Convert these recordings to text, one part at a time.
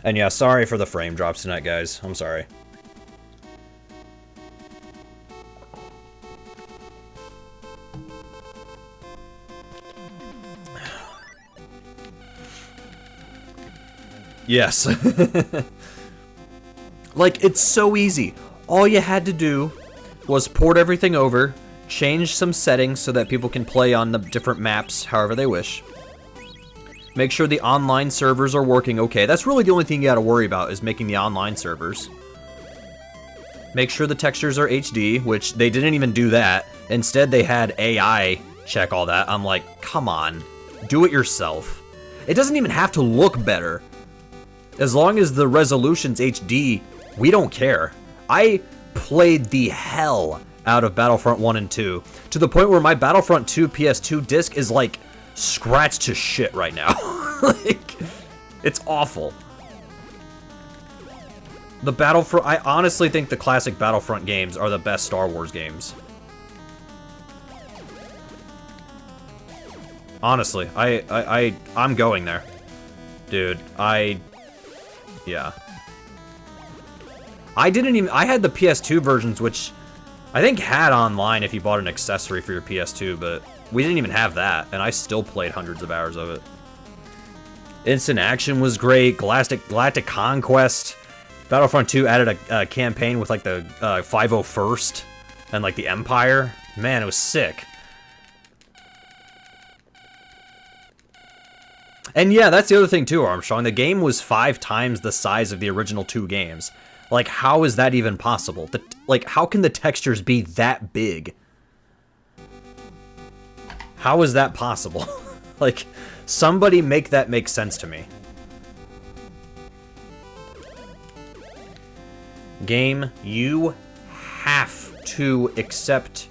And yeah, sorry for the frame drops tonight, guys. I'm sorry. Yes. Like, it's so easy. All you had to do was port everything over, change some settings so that people can play on the different maps however they wish. Make sure the online servers are working okay. That's really the only thing you gotta worry about, is making the online servers. Make sure the textures are HD, which they didn't even do that. Instead, they had AI check all that. I'm like, come on, do it yourself. It doesn't even have to look better. As long as the resolution's HD, we don't care. I played the hell out of Battlefront 1 and 2, to the point where my Battlefront 2 PS2 disc is like scratched to shit right now. Like, it's awful. The Battlefront, I honestly think the classic Battlefront games are the best Star Wars games. Honestly, I'm going there. Dude, yeah. I had the PS2 versions, which I think had online if you bought an accessory for your PS2, but we didn't even have that, and I still played hundreds of hours of it. Instant Action was great, Galactic Conquest. Battlefront 2 added a campaign with like the 501st and like the Empire. Man, it was sick. And yeah, that's the other thing too, Armstrong. The game was 5 times the size of the original 2 games. Like, how is that even possible? Like, how can the textures be that big? How is that possible? Like, somebody make that make sense to me. Game, you have to accept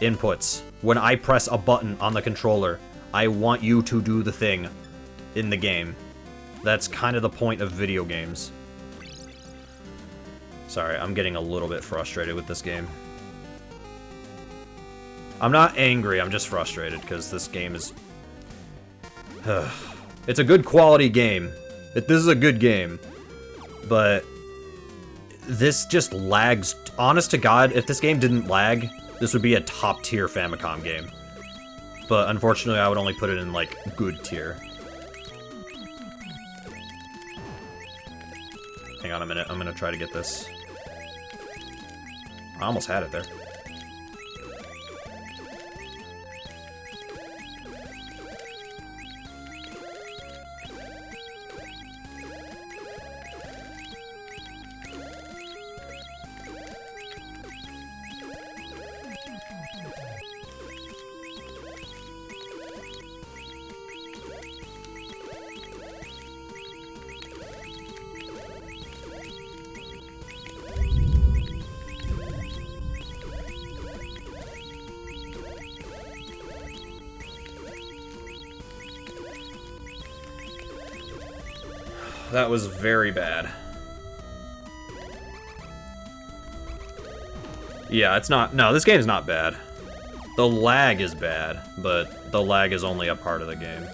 inputs. When I press a button on the controller, I want you to do the thing in the game. That's kind of the point of video games. Sorry, I'm getting a little bit frustrated with this game. I'm not angry, I'm just frustrated because this game is... It's a good quality game. This is a good game. But this just lags. Honest to God, if this game didn't lag, this would be a top tier Famicom game. But unfortunately, I would only put it in, like, good tier. Hang on a minute, I'm gonna try to get this. I almost had it there. That was very bad. Yeah, it's not... No, this game's not bad. The lag is bad, but the lag is only a part of the game.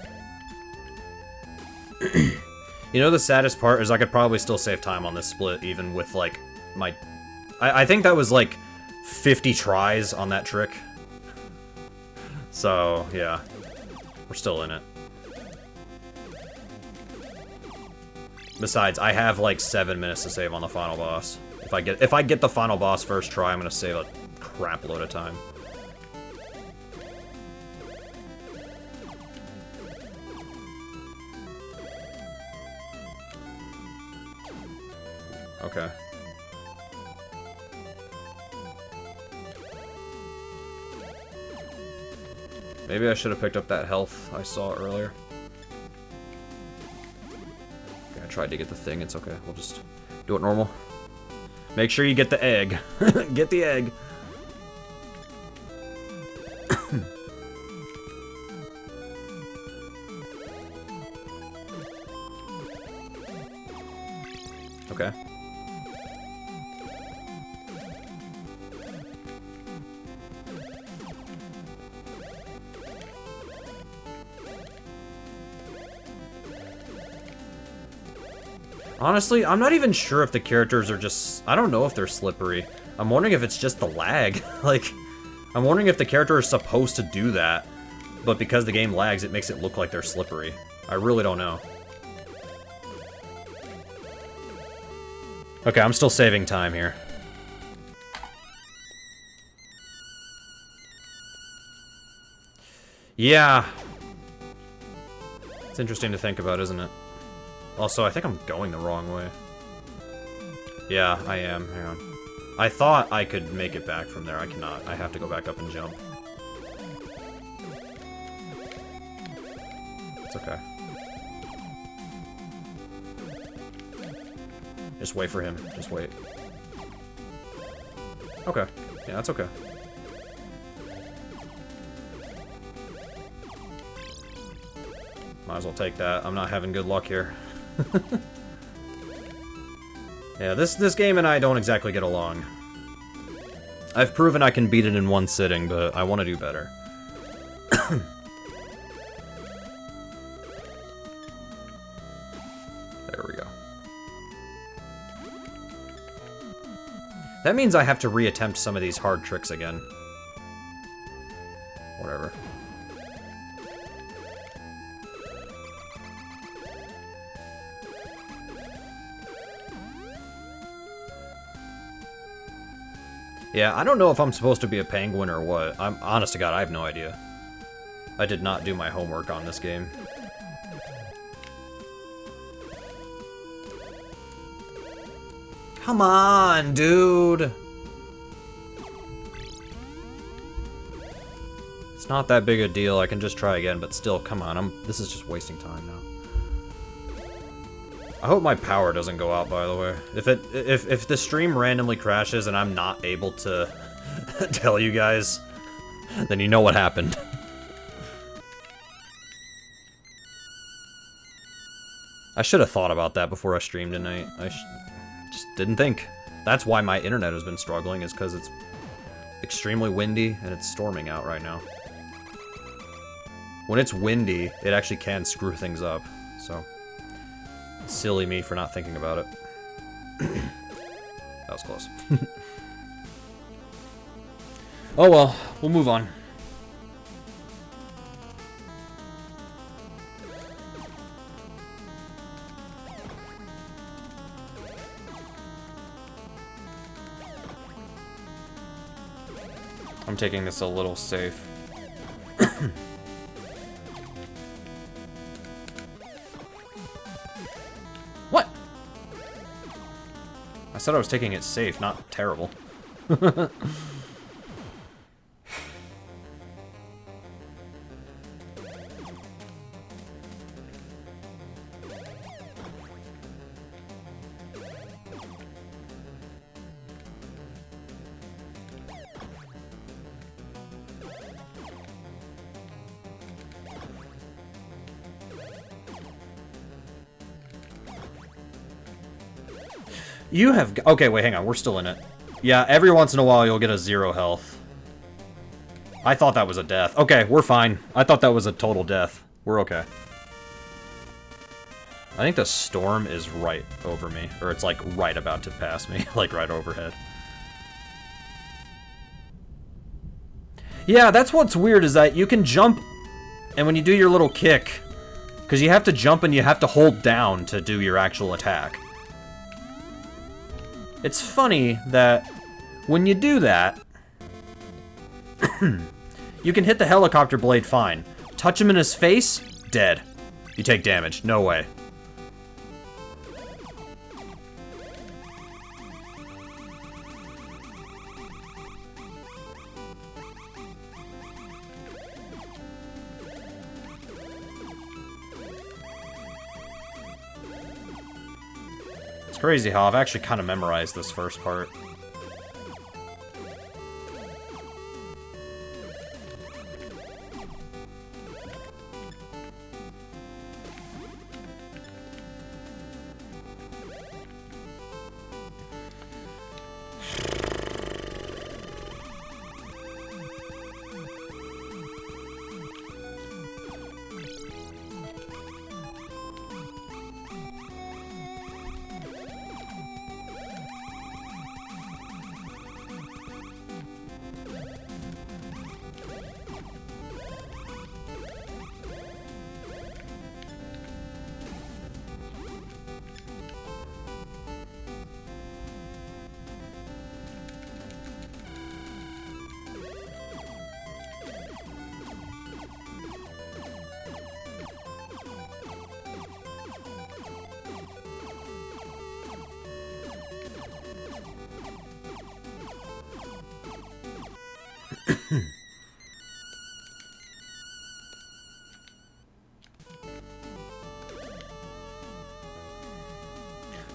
You know, the saddest part is I could probably still save time on this split, even with, like, my... I think that was, like, 50 tries on that trick. So, yeah. We're still in it. Besides, I have like 7 minutes to save on the final boss. If I get the final boss first try, I'm gonna save a crap load of time. Okay. Maybe I should have picked up that health I saw earlier. Tried to get the thing, it's okay. We'll just do it normal. Make sure you get the egg. Get the egg. Okay. Honestly, I'm not even sure if the characters are just... I don't know if they're slippery. I'm wondering if it's just the lag. Like, I'm wondering if the character is supposed to do that, but because the game lags, it makes it look like they're slippery. I really don't know. Okay, I'm still saving time here. Yeah. It's interesting to think about, isn't it? Also, I think I'm going the wrong way. Yeah, I am. Hang on. I thought I could make it back from there. I cannot. I have to go back up and jump. It's okay. Just wait for him. Just wait. Okay. Yeah, that's okay. Might as well take that. I'm not having good luck here. Yeah, this game and I don't exactly get along. I've proven I can beat it in one sitting, but I want to do better. There we go. That means I have to reattempt some of these hard tricks again. Whatever. Yeah, I don't know if I'm supposed to be a penguin or what. I'm honest to God, I have no idea. I did not do my homework on this game. Come on, dude! It's not that big a deal. I can just try again, but still, come on. This is just wasting time now. I hope my power doesn't go out, by the way. If the stream randomly crashes and I'm not able to tell you guys, then you know what happened. I should have thought about that before I streamed tonight. I just didn't think. That's why my internet has been struggling, is because it's extremely windy and it's storming out right now. When it's windy, it actually can screw things up, so... Silly me for not thinking about it. That was close. Oh well, we'll move on. I'm taking this a little safe. What? I said I was taking it safe, not terrible. You have... Okay, wait, hang on. We're still in it. Yeah, every once in a while you'll get a 0 health. I thought that was a death. Okay, we're fine. I thought that was a total death. We're okay. I think the storm is right over me. Or it's, like, right about to pass me. Like, right overhead. Yeah, that's what's weird, is that you can jump... And when you do your little kick... Because you have to jump and you have to hold down to do your actual attack. It's funny that when you do that, you can hit the helicopter blade fine. Touch him in his face, dead. You take damage. No way. It's crazy how I've actually kind of memorized this first part.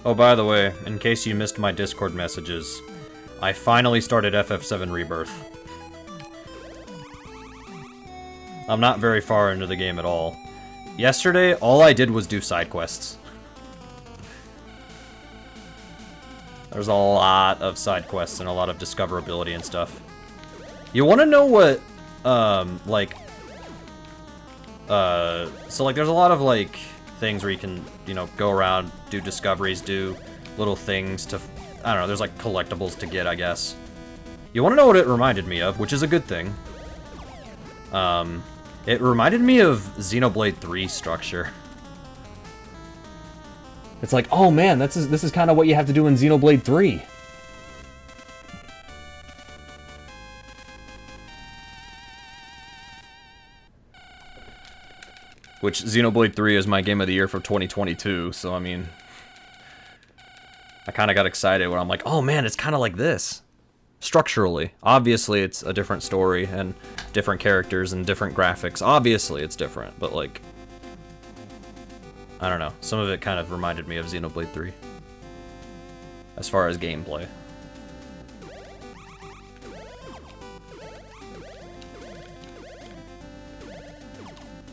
Oh, by the way, in case you missed my Discord messages, I finally started FF7 Rebirth. I'm not very far into the game at all. Yesterday, all I did was do side quests. There's a lot of side quests and a lot of discoverability and stuff. You want to know what, so, like, there's a lot of, like, things where you can, you know, go around, do discoveries, do little things to, I don't know, there's, like, collectibles to get, I guess. You want to know what it reminded me of, which is a good thing. It reminded me of Xenoblade 3 structure. It's like, oh man, this is kind of what you have to do in Xenoblade 3. Which, Xenoblade 3 is my game of the year for 2022, so I mean... I kind of got excited when I'm like, oh man, it's kind of like this. Structurally. Obviously, it's a different story, and different characters, and different graphics. Obviously, it's different, but like... I don't know. Some of it kind of reminded me of Xenoblade 3. As far as gameplay.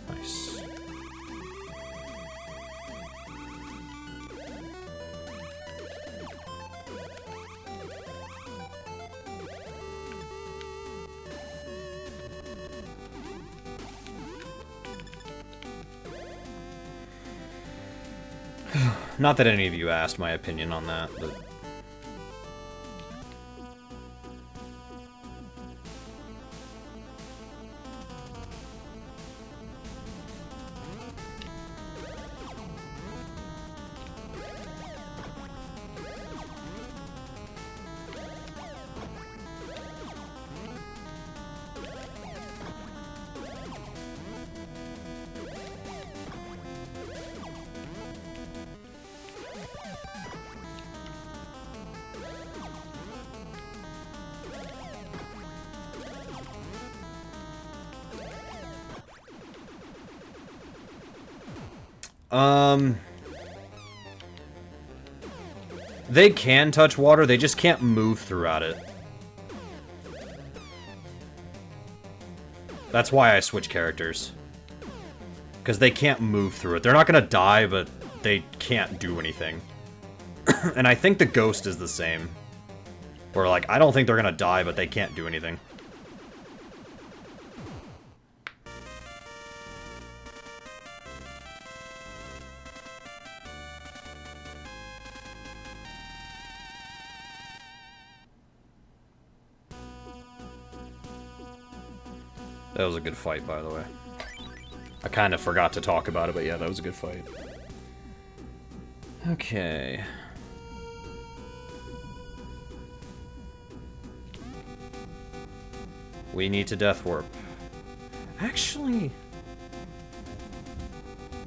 Nice. Not that any of you asked my opinion on that, but... They can touch water, they just can't move throughout it. That's why I switch characters. Because they can't move through it. They're not gonna die, but they can't do anything. And I think the ghost is the same. Where, like, I don't think they're gonna die, but they can't do anything. That was a good fight, by the way. I kind of forgot to talk about it, but yeah, that was a good fight. Okay. We need to death warp. Actually...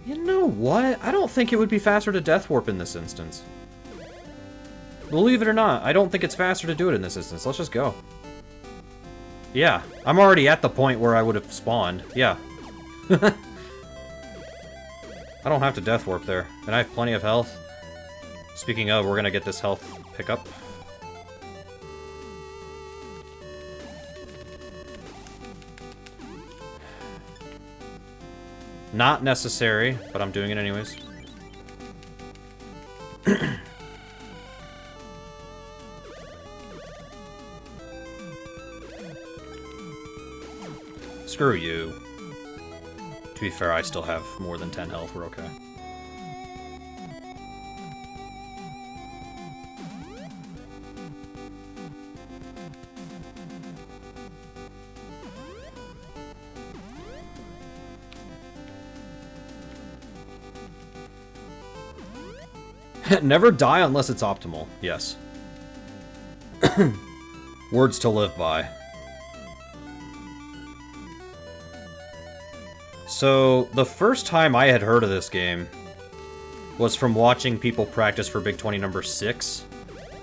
You know what? I don't think it would be faster to death warp in this instance. Believe it or not, I don't think it's faster to do it in this instance. Let's just go. Yeah, I'm already at the point where I would have spawned. Yeah. I don't have to death warp there. And I have plenty of health. Speaking of, we're gonna get this health pickup. Not necessary, but I'm doing it anyways. Screw you. To be fair, I still have more than 10 health, we're okay. Never die unless it's optimal, yes. Words to live by. So, the first time I had heard of this game was from watching people practice for Big 20 number 6.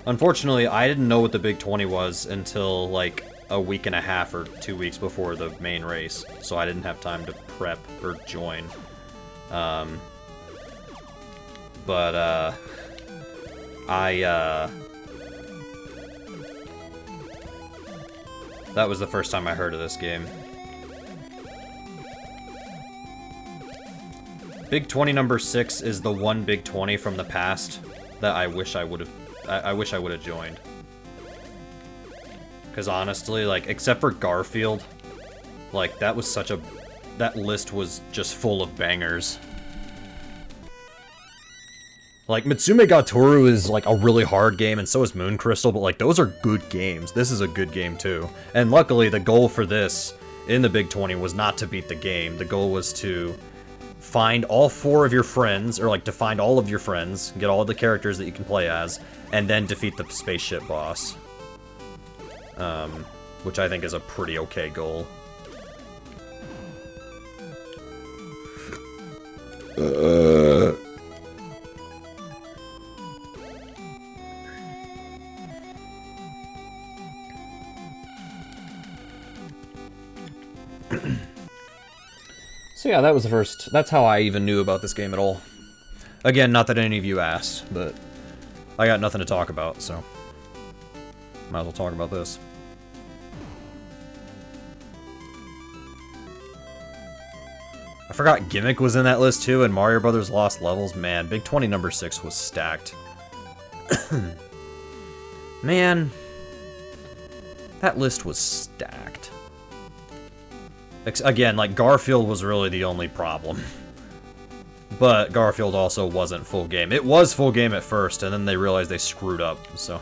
Unfortunately, I didn't know what the Big 20 was until, like, a week and a half or 2 weeks before the main race, so I didn't have time to prep or join. That was the first time I heard of this game. Big 20 number 6 is the one Big 20 from the past that I wish I would have... I wish I would have joined. Because honestly, like, except for Garfield, like, that was such a... That list was just full of bangers. Like, Mitsume ga Toru is, like, a really hard game, and so is Moon Crystal, but, like, those are good games. This is a good game, too. And luckily, the goal for this, in the Big 20, was not to beat the game. The goal was to find all 4 of your friends, or, like, to find all of your friends, get all the characters that you can play as, and then defeat the spaceship boss. Which I think is a pretty okay goal. So yeah, that was the first. That's how I even knew about this game at all. Again, not that any of you asked, but I got nothing to talk about, so might as well talk about this. I forgot Gimmick was in that list too, and Mario Brothers Lost Levels. Man, Big 20 number 6 was stacked. Man, that list was stacked. Again, like, Garfield was really the only problem. But Garfield also wasn't full game. It was full game at first, and then they realized they screwed up, so.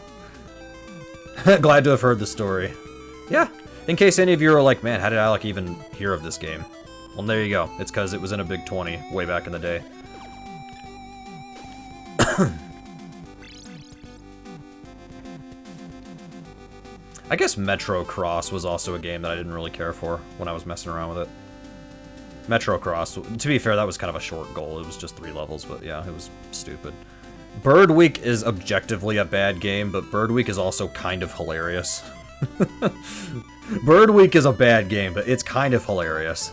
Glad to have heard the story. Yeah, in case any of you are like, man, how did I, like, even hear of this game? Well, there you go. It's because it was in a Big 20 way back in the day. I guess Metro Cross was also a game that I didn't really care for when I was messing around with it. Metro Cross, to be fair, that was kind of a short goal. It was just 3 levels, but yeah, it was stupid. Bird Week is objectively a bad game, but Bird Week is also kind of hilarious. Bird Week is a bad game, but it's kind of hilarious.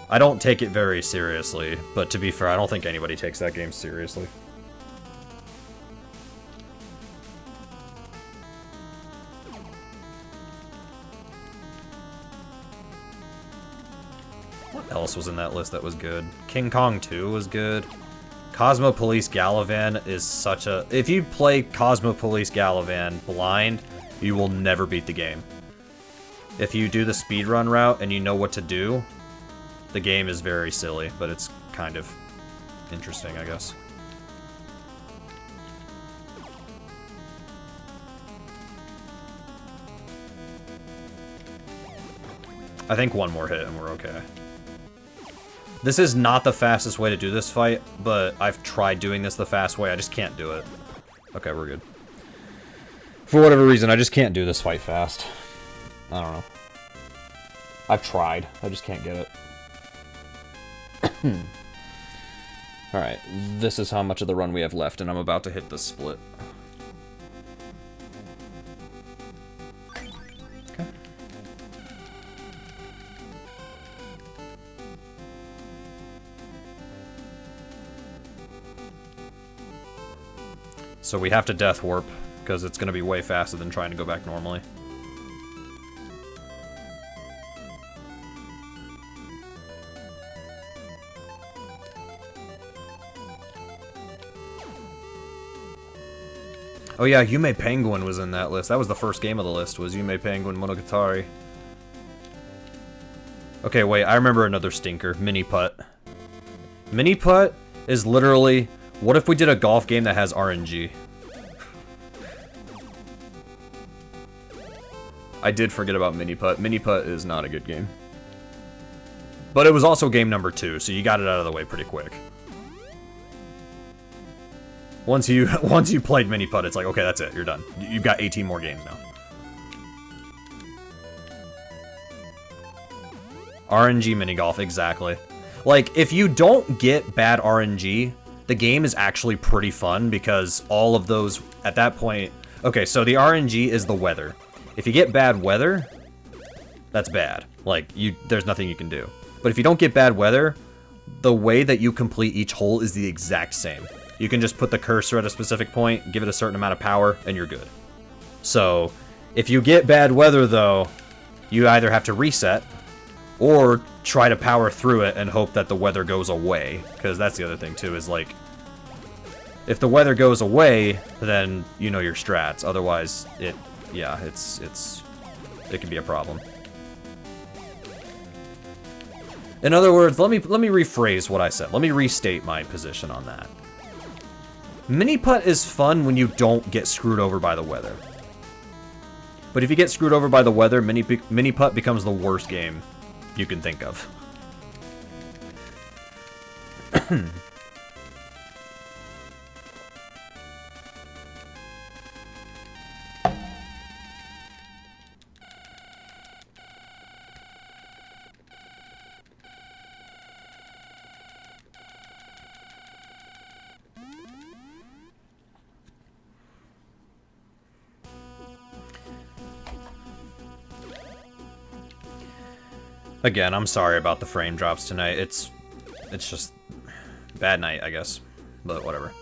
I don't take it very seriously, but to be fair, I don't think anybody takes that game seriously. What else was in that list that was good? King Kong 2 was good. Cosmo Police Galavan is such a... If you play Cosmo Police Galavan blind, you will never beat the game. If you do the speedrun route and you know what to do, the game is very silly, but it's kind of interesting, I guess. I think one more hit and we're okay. This is not the fastest way to do this fight, but I've tried doing this the fast way. I just can't do it. Okay, we're good. For whatever reason, I just can't do this fight fast. I don't know. I've tried. I just can't get it. Alright, this is how much of the run we have left, and I'm about to hit the split. Okay. So we have to death warp, because it's going to be way faster than trying to go back normally. Oh yeah, Yume Penguin was in that list. That was the first game of the list, was Yume Penguin Monogatari. Okay, wait, I remember another stinker. Mini Putt. Mini Putt is literally, what if we did a golf game that has RNG? I did forget about Mini Putt. Mini Putt is not a good game. But it was also game number 2, so you got it out of the way pretty quick. Once you played Mini Putt, it's like, okay, that's it, you're done. You've got 18 more games now. RNG mini golf, exactly. Like, if you don't get bad RNG, the game is actually pretty fun because all of those, at that point... Okay, so the RNG is the weather. If you get bad weather, that's bad. Like, there's nothing you can do. But if you don't get bad weather, the way that you complete each hole is the exact same. You can just put the cursor at a specific point, give it a certain amount of power, and you're good. So, if you get bad weather, though, you either have to reset, or try to power through it and hope that the weather goes away. Because that's the other thing, too, is like, if the weather goes away, then you know your strats. Otherwise, it can be a problem. In other words, let me rephrase what I said. Let me restate my position on that. Mini putt is fun when you don't get screwed over by the weather. But if you get screwed over by the weather, mini putt becomes the worst game you can think of. Again, I'm sorry about the frame drops tonight. It's just bad night, I guess. But whatever.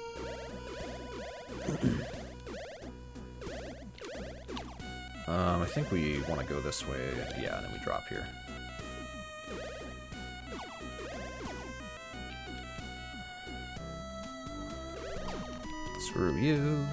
I think we want to go this way. Yeah, and then we drop here. Screw you.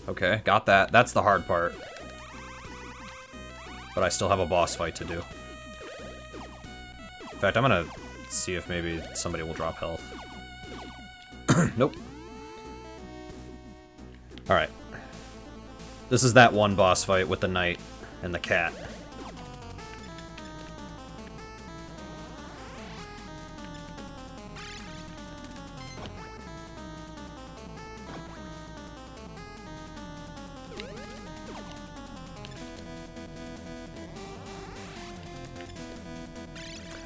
Okay, got that. That's the hard part. But I still have a boss fight to do. In fact, I'm gonna see if maybe somebody will drop health. Nope. Alright. This is that one boss fight with the knight and the cat.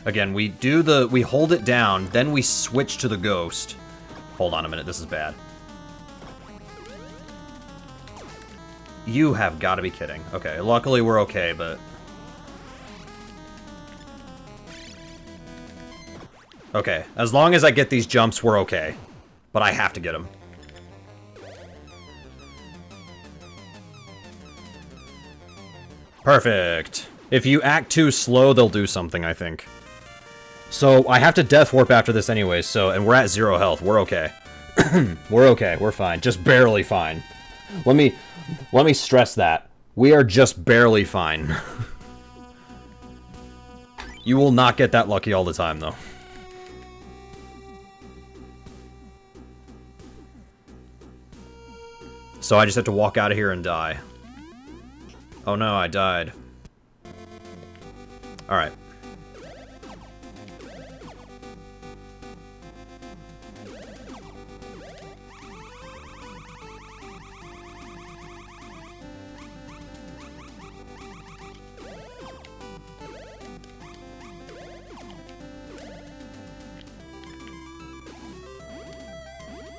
Again, we hold it down, then we switch to the ghost. Hold on a minute, this is bad. You have got to be kidding. Okay, luckily we're okay, but... Okay, as long as I get these jumps, we're okay. But I have to get them. Perfect. If you act too slow, they'll do something, I think. So, I have to death warp after this anyway, so, and we're at 0 health. We're okay. We're okay. We're fine. Just barely fine. Let me stress that. We are just barely fine. You will not get that lucky all the time, though. So I just have to walk out of here and die. Oh no, I died. Alright.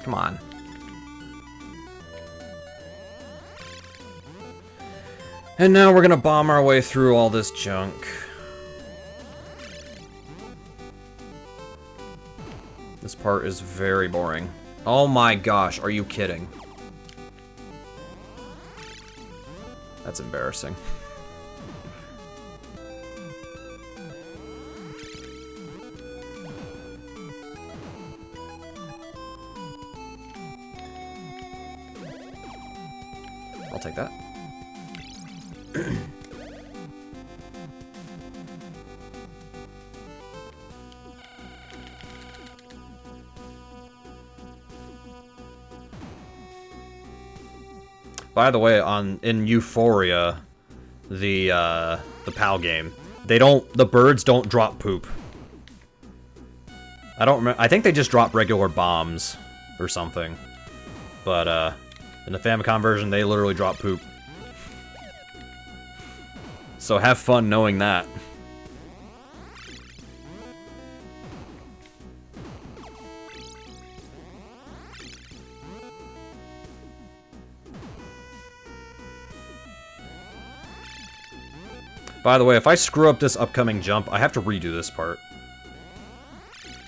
Come on. And now we're gonna bomb our way through all this junk. This part is very boring. Oh my gosh, are you kidding? That's embarrassing. I'll take that. By the way, in Euphoria, the PAL game, the birds don't drop poop. I don't remember. I think they just drop regular bombs or something. But in the Famicom version, they literally drop poop. So have fun knowing that. By the way, if I screw up this upcoming jump, I have to redo this part.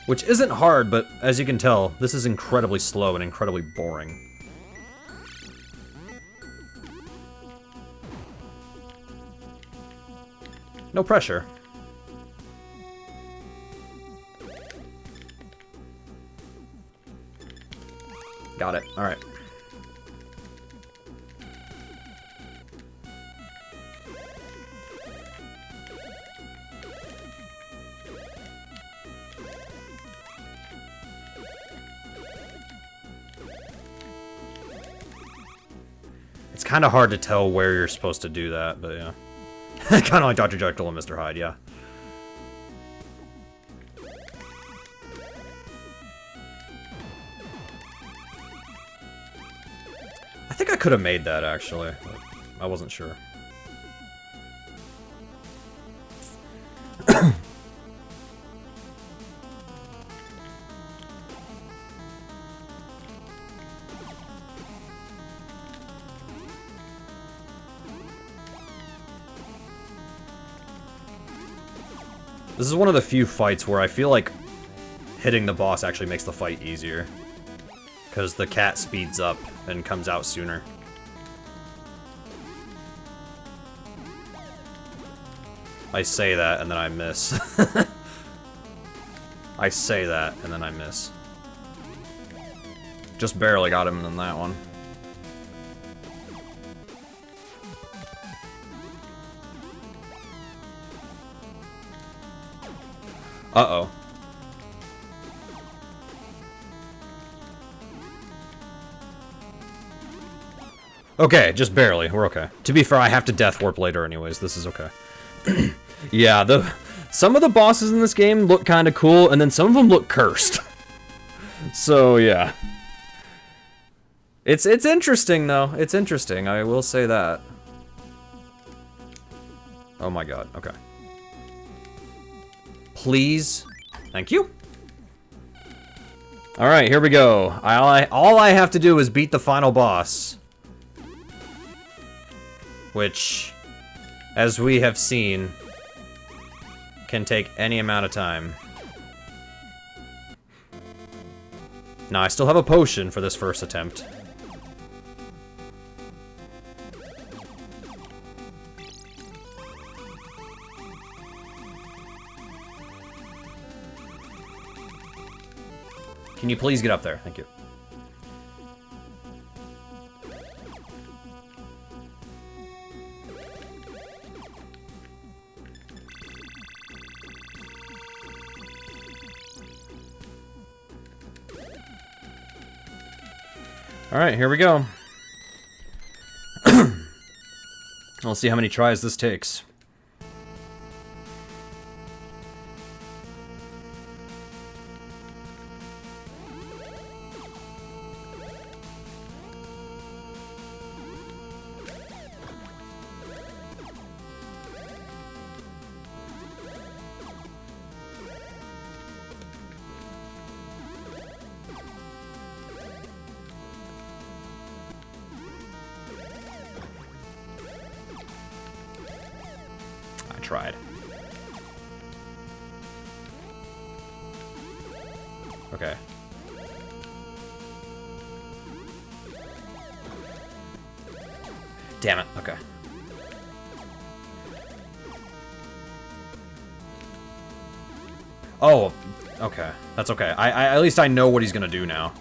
Which isn't hard, but as you can tell, this is incredibly slow and incredibly boring. No pressure. Got it. Alright. It's kind of hard to tell where you're supposed to do that, but yeah. Kind of like Dr. Jekyll and Mr. Hyde, yeah. I think I could have made that, actually. But I wasn't sure. This is one of the few fights where I feel like hitting the boss actually makes the fight easier. Because the cat speeds up and comes out sooner. I say that and then I miss. I say that and then I miss. Just barely got him in that one. Uh-oh. Okay, just barely. We're okay. To be fair, I have to death warp later anyways. This is okay. Yeah, some of the bosses in this game look kind of cool, and then some of them look cursed. So, yeah. It's interesting, though. It's interesting, I will say that. Oh my god, okay. Please. Thank you. Alright, here we go. All I have to do is beat the final boss. Which, as we have seen, can take any amount of time. Now, I still have a potion for this first attempt. Can you please get up there? Thank you. Alright, here we go. I'll see how many tries this takes. Tried. Okay. Damn it. Okay. Oh, okay. That's okay. I at least I know what he's gonna do now.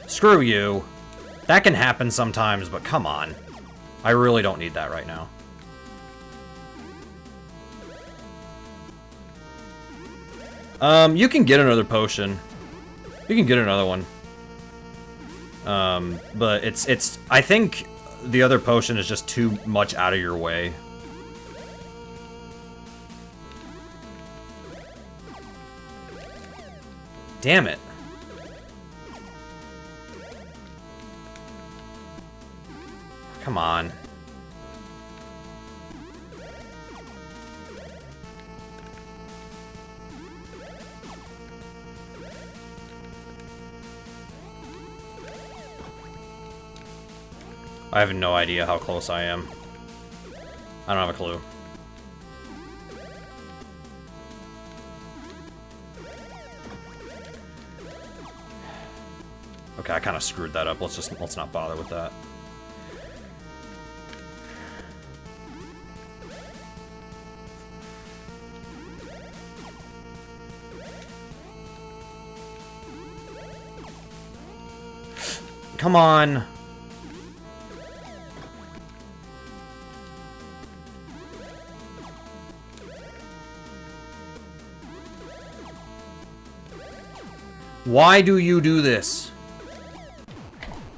Screw you. That can happen sometimes, but come on. I really don't need that right now. You can get another potion. You can get another one. But it's I think the other potion is just too much out of your way. Damn it. Come on. I have no idea how close I am. I don't have a clue. Okay, I kind of screwed that up. Let's not bother with that. Come on. Why do you do this?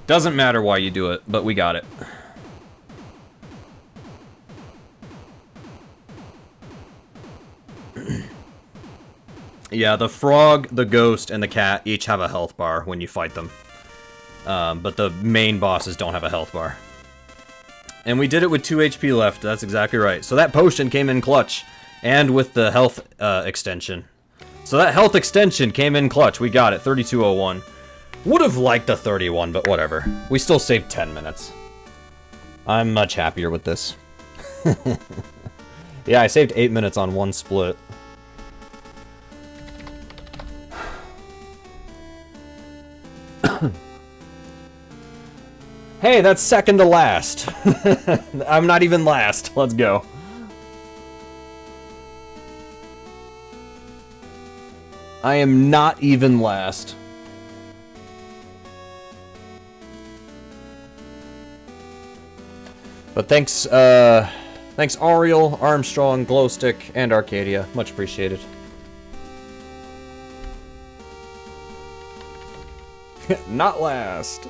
Doesn't matter why you do it, but we got it. Yeah, the frog, the ghost, and the cat each have a health bar when you fight them. But the main bosses don't have a health bar. And we did it with 2 HP left, that's exactly right. So that potion came in clutch, and with the health extension. So that health extension came in clutch. We got it, 3201. Would have liked a 31, but whatever. We still saved 10 minutes. I'm much happier with this. Yeah, I saved 8 minutes on one split. Hey, that's second to last. I'm not even last. Let's go. I am not even last. But thanks, thanks Ariel, Armstrong, Glowstick, and Arcadia. Much appreciated. Not last.